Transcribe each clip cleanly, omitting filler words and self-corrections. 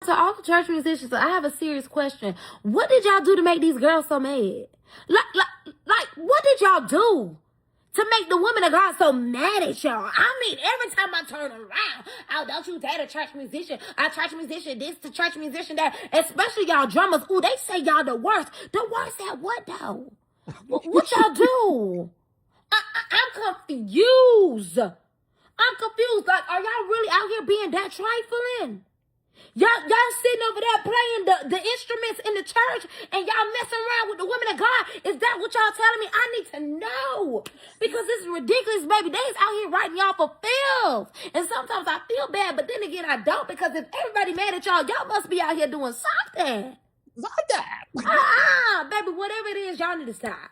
To all the church musicians, I have a serious question. What did y'all do to make these girls so mad? Like, what did y'all do to make the women of God so mad at y'all? I mean, every time I turn around, oh, don't you date a church musician? A church musician this, the church musician that, especially y'all drummers. Ooh, they say y'all the worst. The worst at what, though? What y'all do? I'm confused. I'm confused. Like, are y'all really out here being that trifling? Y'all sitting over there playing the instruments in the church and y'all messing around with the women of God. Is that what y'all telling me? I need to know. Because this is ridiculous, baby. They is out here writing y'all for filth. And sometimes I feel bad, but then again, I don't. Because if everybody mad at y'all must be out here doing something. Baby, whatever it is, y'all need to stop.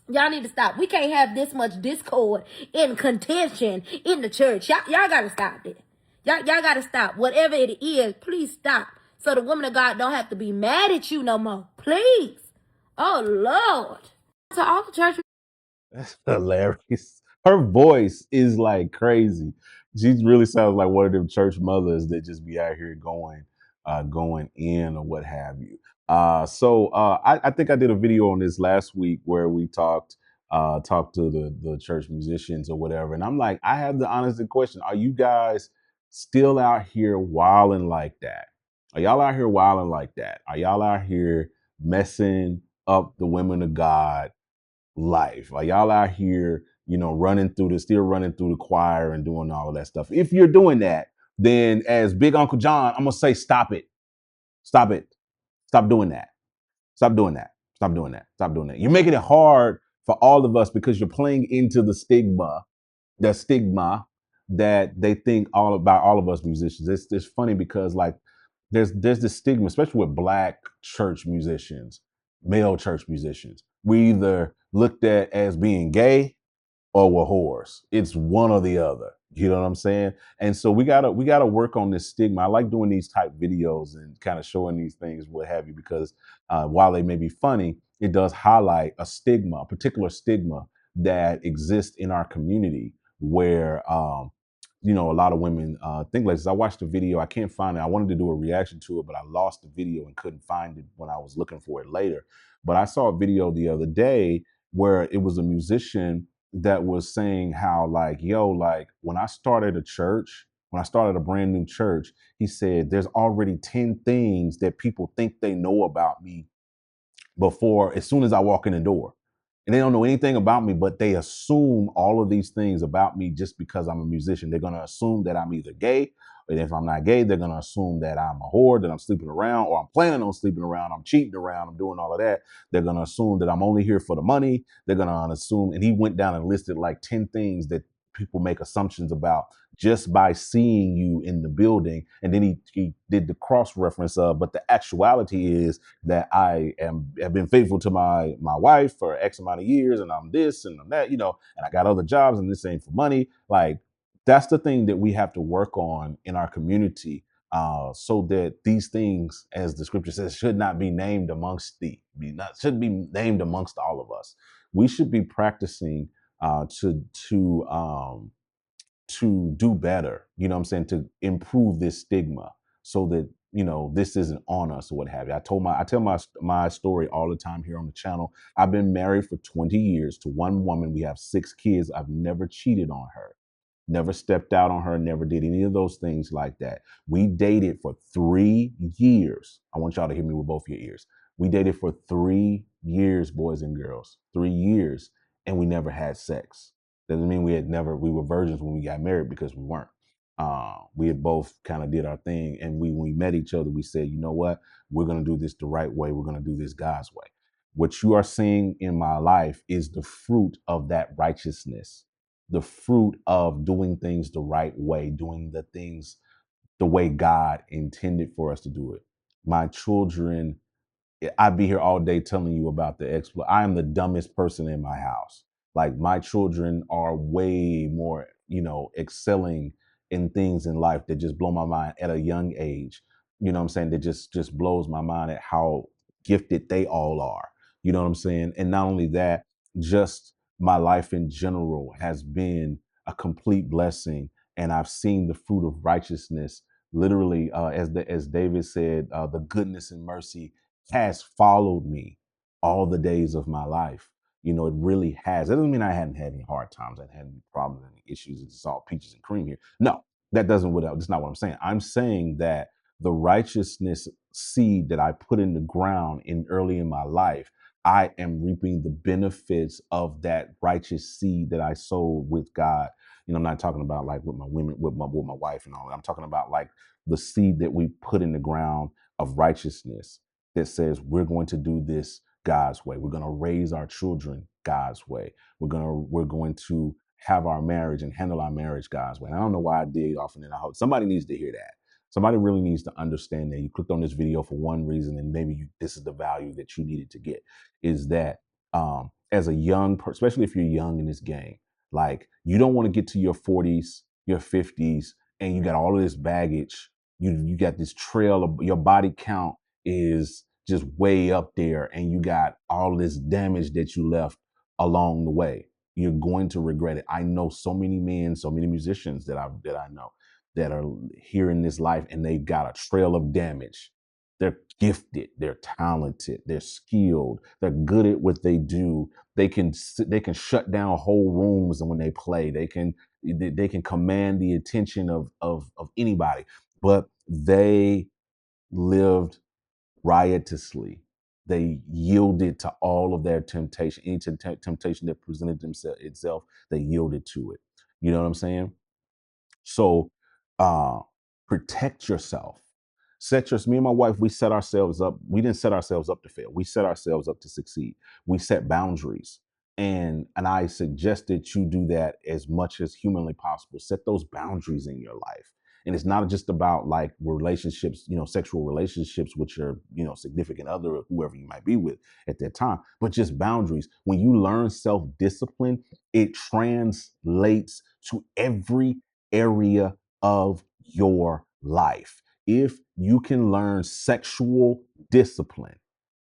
Y'all need to stop. We can't have this much discord and contention in the church. Y'all gotta stop it. Y'all gotta stop. Whatever it is, please stop. So the woman of God don't have to be mad at you no more. Please. Oh, Lord. To all the church. That's hilarious. Her voice is like crazy. She really sounds like one of them church mothers that just be out here going in or what have you. I think I did a video on this last week where we talked to the church musicians or whatever, and I'm like, I have the honest question: are you guys still out here wilding like that? Are y'all out here wilding like that? Are y'all out here messing up the women of God life? Are y'all out here, still running through the choir and doing all of that stuff? If you're doing that, then as Big Uncle John, I'm gonna say, stop it. Stop it. Stop doing that. Stop doing that. Stop doing that. Stop doing that. You're making it hard for all of us because you're playing into the stigma that they think all about all of us musicians. It's funny because like there's this stigma, especially with black church musicians, male church musicians. We either looked at as being gay or we're whores. It's one or the other. You know what I'm saying? And so we gotta work on this stigma. I like doing these type videos and kind of showing these things, what have you, because while they may be funny, it does highlight a stigma, a particular stigma that exists in our community where a lot of women think like this. I watched the video. I can't find it. I wanted to do a reaction to it, but I lost the video and couldn't find it when I was looking for it later. But I saw a video the other day where it was a musician that was saying how like, yo, like when I started a brand new church, he said, there's already 10 things that people think they know about me before, as soon as I walk in the door. And they don't know anything about me, but they assume all of these things about me just because I'm a musician. They're going to assume that I'm either gay, and if I'm not gay, they're going to assume that I'm a whore, that I'm sleeping around, or I'm planning on sleeping around, I'm cheating around, I'm doing all of that. They're going to assume that I'm only here for the money. They're going to assume, and he went down and listed like 10 things that people make assumptions about just by seeing you in the building. And then he did the cross reference of, but the actuality is that have been faithful to my wife for X amount of years, and I'm this and I'm that, and I got other jobs, and this ain't for money. Like, that's the thing that we have to work on in our community, so that these things, as the scripture says, should not be named amongst should be named amongst all of us. We should be practicing to do better, you know what I'm saying, to improve this stigma so that, this isn't on us or what have you. I tell my story all the time here on the channel. I've been married for 20 years to one woman. We have 6 kids. I've never cheated on her, never stepped out on her, never did any of those things like that. We dated for 3 years. I want y'all to hear me with both your ears. We dated for 3 years, boys and girls, 3 years, and we never had sex. Doesn't mean we were virgins when we got married, because we weren't. We had both kind of did our thing. And when we met each other, we said, you know what? We're going to do this the right way. We're going to do this God's way. What you are seeing in my life is the fruit of that righteousness, the fruit of doing things the right way, doing the things the way God intended for us to do it. My children, I'd be here all day telling you about the exploit. I am the dumbest person in my house. Like, my children are way more, excelling in things in life that just blow my mind at a young age. You know what I'm saying? That just blows my mind at how gifted they all are. You know what I'm saying? And not only that, just my life in general has been a complete blessing. And I've seen the fruit of righteousness literally, as David said, the goodness and mercy has followed me all the days of my life. You know, it really has. It doesn't mean I hadn't had any hard times, I hadn't had any problems, any issues. It's all peaches and cream here. No, that doesn't. That's not what I'm saying. I'm saying that the righteousness seed that I put in the ground in early in my life, I am reaping the benefits of that righteous seed that I sowed with God. You know, I'm not talking about like with my women, with my wife and all that. I'm talking about like the seed that we put in the ground of righteousness that says we're going to do this God's way. We're going to raise our children God's way. We're going to have our marriage and handle our marriage God's way. And I don't know why I did often, and I hope somebody needs to hear that. Somebody really needs to understand that you clicked on this video for one reason, and maybe this is the value that you needed to get. Is that as a young person, especially if you're young in this game, like you don't want to get to your 40s, your 50s, and you got all of this baggage. You got this trail of your body count is just way up there, and you got all this damage that you left along the way. You're going to regret it. I know so many men, so many musicians that I know that are here in this life, and they've got a trail of damage. They're gifted, they're talented, they're skilled, they're good at what they do. They can shut down whole rooms when they play. They can command the attention of anybody, but they lived riotously. They yielded to all of their temptation. Any temptation that presented itself, they yielded to it. You know what I'm saying? So uh, protect yourself. Me and my wife, we set ourselves up. We didn't set ourselves up to fail. We set ourselves up to succeed. We set boundaries. And I suggest that you do that as much as humanly possible. Set those boundaries in your life. And it's not just about like relationships, you know, sexual relationships with your, you know, significant other or whoever you might be with at that time, but just boundaries. When you learn self-discipline, it translates to every area of your life. If you can learn sexual discipline,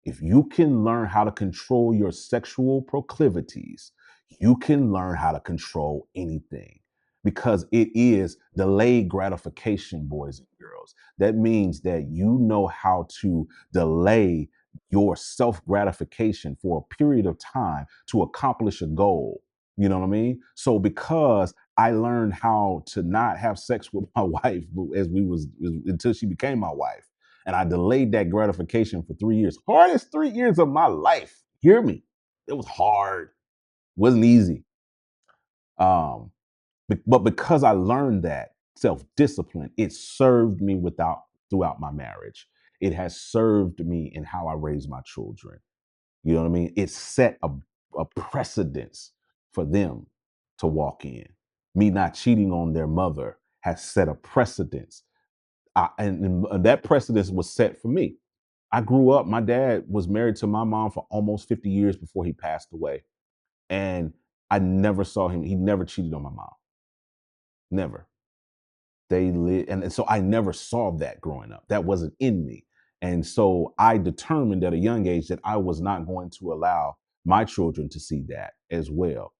if you can learn how to control your sexual proclivities, you can learn how to control anything, because it is delayed gratification, boys and girls. That means that you know how to delay your self gratification for a period of time to accomplish a goal. You know what I mean? So because I learned how to not have sex with my wife until she became my wife, and I delayed that gratification for 3 years. Hardest 3 years of my life. Hear me. It was hard. Wasn't easy. But because I learned that self-discipline, it served me throughout my marriage. It has served me in how I raise my children. You know what I mean? It set a precedence for them to walk in. Me not cheating on their mother has set a precedence. And that precedence was set for me. I grew up, my dad was married to my mom for almost 50 years before he passed away. And I never saw him, he never cheated on my mom. Never. They live, and so I never saw that growing up. That wasn't in me. And so I determined at a young age that I was not going to allow my children to see that as well,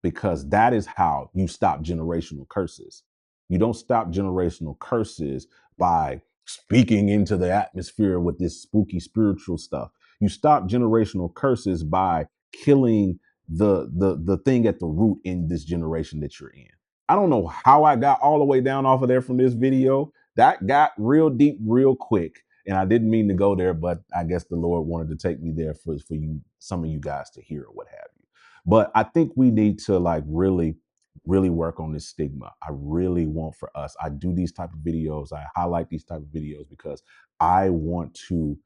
because that is how you stop generational curses. You don't stop generational curses by speaking into the atmosphere with this spooky spiritual stuff. You stop generational curses by killing the thing at the root in this generation that you're in. I don't know how I got all the way down off of there from this video. That got real deep real quick. And I didn't mean to go there, but I guess the Lord wanted to take me there for you, some of you guys to hear or what have you. But I think we need to like really, really work on this stigma. I really want for us. I do these type of videos. I highlight these type of videos because I want to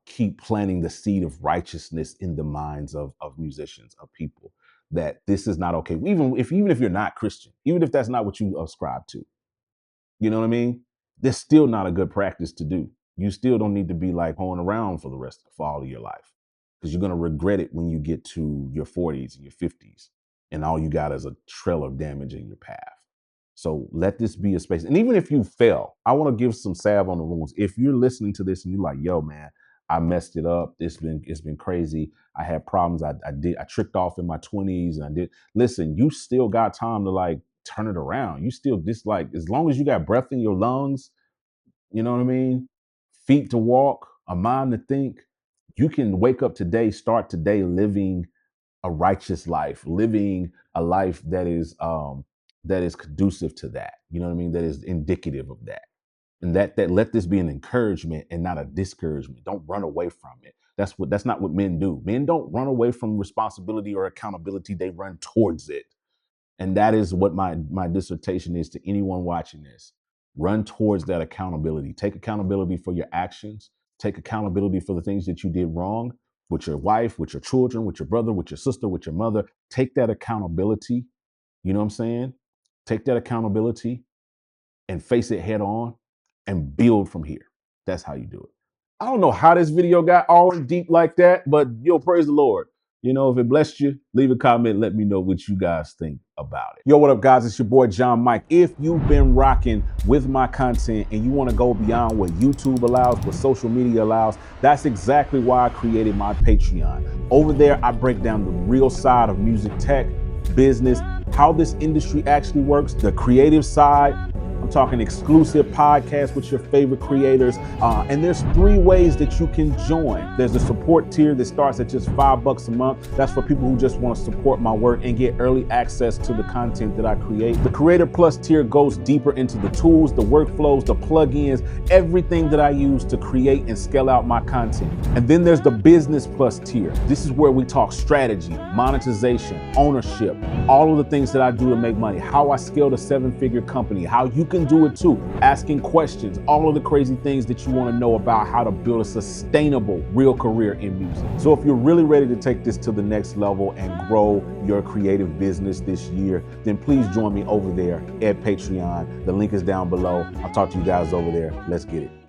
keep planting the seed of righteousness in the minds of musicians, of people, that this is not okay. Even if you're not Christian, even if that's not what you ascribe to, you know what I mean? That's still not a good practice to do. You still don't need to be like hoeing around for all of your life, because you're gonna regret it when you get to your 40s and your 50s, and all you got is a trail of damage in your path. So let this be a space. And even if you fail, I want to give some salve on the wounds. If you're listening to this and you're like, yo, man, I messed it up. It's been crazy. I had problems. I tricked off in my 20s, and I did. Listen, you still got time to like turn it around. You still just like, as long as you got breath in your lungs, you know what I mean? Feet to walk, a mind to think. You can wake up today, start today living a righteous life, living a life that is conducive to that. You know what I mean? That is indicative of that. And that let this be an encouragement and not a discouragement. Don't run away from it. That's not what men do. Men don't run away from responsibility or accountability. They run towards it. And that is what my dissertation is to anyone watching this. Run towards that accountability. Take accountability for your actions. Take accountability for the things that you did wrong with your wife, with your children, with your brother, with your sister, with your mother. Take that accountability. You know what I'm saying? Take that accountability and face it head on and build from here. That's how you do it. I don't know how this video got all deep like that, but yo, praise the Lord. You know, if it blessed you, leave a comment. Let me know what you guys think about it. Yo, what up, guys? It's your boy, John Mike. If you've been rocking with my content and you want to go beyond what YouTube allows, what social media allows, that's exactly why I created my Patreon. Over there, I break down the real side of music tech, business, how this industry actually works, the creative side. I'm talking exclusive podcasts with your favorite creators. And there's 3 ways that you can join. There's a support tier that starts at just $5 a month. That's for people who just want to support my work and get early access to the content that I create. The Creator Plus tier goes deeper into the tools, the workflows, the plugins, everything that I use to create and scale out my content. And then there's the Business Plus tier. This is where we talk strategy, monetization, ownership, all of the things that I do to make money, how I scaled a 7-figure company, how you can do it too, asking questions, all of the crazy things that you want to know about how to build a sustainable, real career in music. So if you're really ready to take this to the next level and grow your creative business this year, then please join me over there at Patreon. The link is down below. I'll talk to you guys over there. Let's get it.